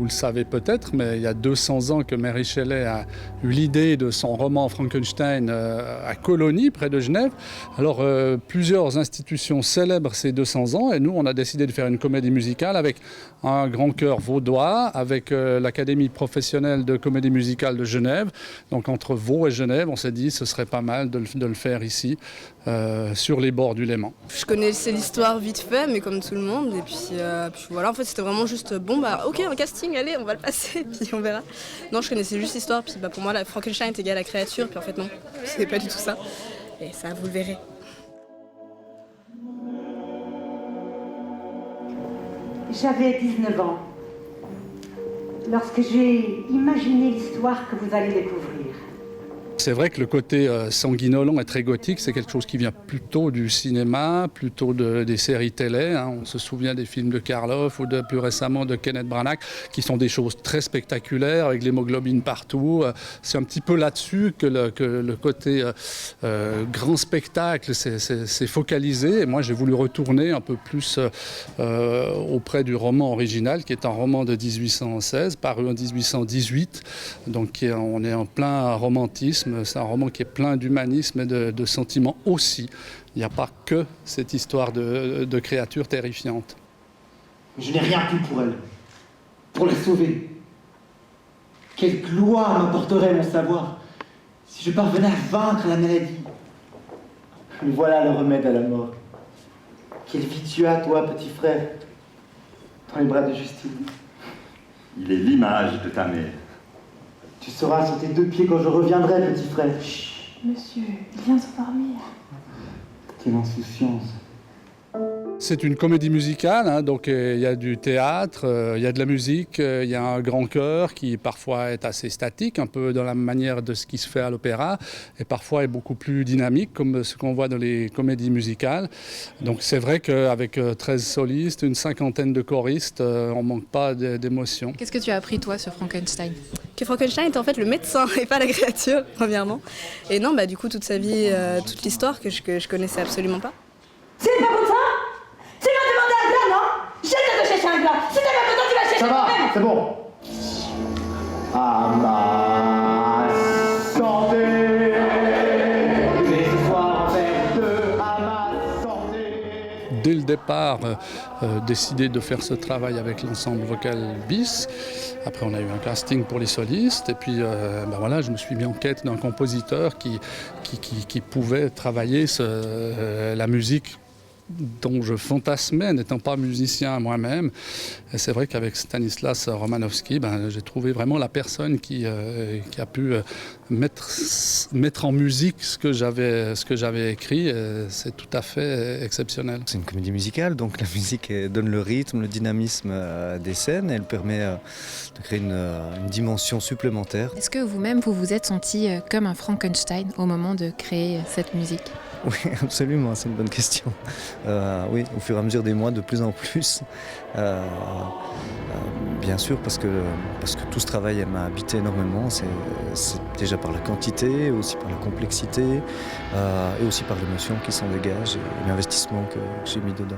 le savez peut-être, mais il y a 200 ans que Mary Shelley a eu l'idée de son roman Frankenstein à Colonie, près de Genève. Alors, plusieurs institutions célèbrent ces 200 ans et nous, on a décidé de faire une comédie musicale avec un grand chœur vaudois, avec l'Académie professionnelle de comédie musicale de Genève. Donc, entre Vaud et Genève, on s'est dit que ce serait pas mal de le faire ici, sur les bords du Léman. Je connaissais l'histoire vite fait, mais comme tout le monde. Et puis voilà, en fait, c'était vraiment juste bon, bah ok, un casting, allez, on va le passer, puis on verra. Non, je connaissais juste l'histoire, puis pour moi, Frankenstein est égal à créature, puis en fait, non, c'est pas du tout ça. Et ça, vous le verrez. J'avais 19 ans lorsque j'ai imaginé l'histoire que vous allez découvrir. C'est vrai que le côté sanguinolent et très gothique, c'est quelque chose qui vient plutôt du cinéma, plutôt des séries télé. Hein. On se souvient des films de Karloff ou plus récemment de Kenneth Branagh, qui sont des choses très spectaculaires, avec l'hémoglobine partout. C'est un petit peu là-dessus que le côté grand spectacle s'est focalisé. Et moi, j'ai voulu retourner un peu plus auprès du roman original, qui est un roman de 1816, paru en 1818. Donc on est en plein romantisme. C'est un roman qui est plein d'humanisme et de sentiments aussi. Il n'y a pas que cette histoire de créatures terrifiantes. Je n'ai rien pu pour elle, pour la sauver. Quelle gloire m'apporterait mon savoir si je parvenais à vaincre la maladie. Mais voilà le remède à la mort. Quelle vie tu as, toi, petit frère, dans les bras de Justine. Il est l'image de ta mère. Tu seras sur tes deux pieds quand je reviendrai, petit frère. Chut, monsieur, viens s'endormir. Quelle insouciance. C'est une comédie musicale, hein, donc il y a du théâtre, il y a de la musique, il y a un grand chœur qui parfois est assez statique, un peu dans la manière de ce qui se fait à l'opéra, et parfois est beaucoup plus dynamique, comme ce qu'on voit dans les comédies musicales. Donc c'est vrai qu'avec 13 solistes, une cinquantaine de choristes, on ne manque pas d'émotion. Qu'est-ce que tu as appris toi sur Frankenstein ? Que Frankenstein était en fait le médecin et pas la créature, premièrement. Et non, du coup, toute sa vie, toute l'histoire que je connaissais absolument pas. C'est pas pour ça? Tu m'as demandé un glas, non? Je te chercher un glas. Si t'es pas content, tu vas chercher Ça va, toi-même. c'est bon. À ma santé. Les soirs verts à ma santé. Dès le départ, décidé de faire ce travail avec l'ensemble vocal bis. Après, on a eu un casting pour les solistes. Et puis, voilà, je me suis mis en quête d'un compositeur qui pouvait travailler la musique dont je fantasmais, n'étant pas musicien moi-même. Et c'est vrai qu'avec Stanislas Romanowski, j'ai trouvé vraiment la personne qui a pu mettre en musique ce que j'avais écrit. C'est tout à fait exceptionnel. C'est une comédie musicale, donc la musique donne le rythme, le dynamisme des scènes. Elle permet de créer une dimension supplémentaire. Est-ce que vous-même, vous vous êtes senti comme un Frankenstein au moment de créer cette musique ? Oui, absolument, c'est une bonne question. Oui, au fur et à mesure des mois, de plus en plus. Bien sûr, parce que tout ce travail m'a habité énormément. C'est déjà par la quantité, aussi par la complexité, et aussi par l'émotion qui s'en dégage et l'investissement que j'ai mis dedans.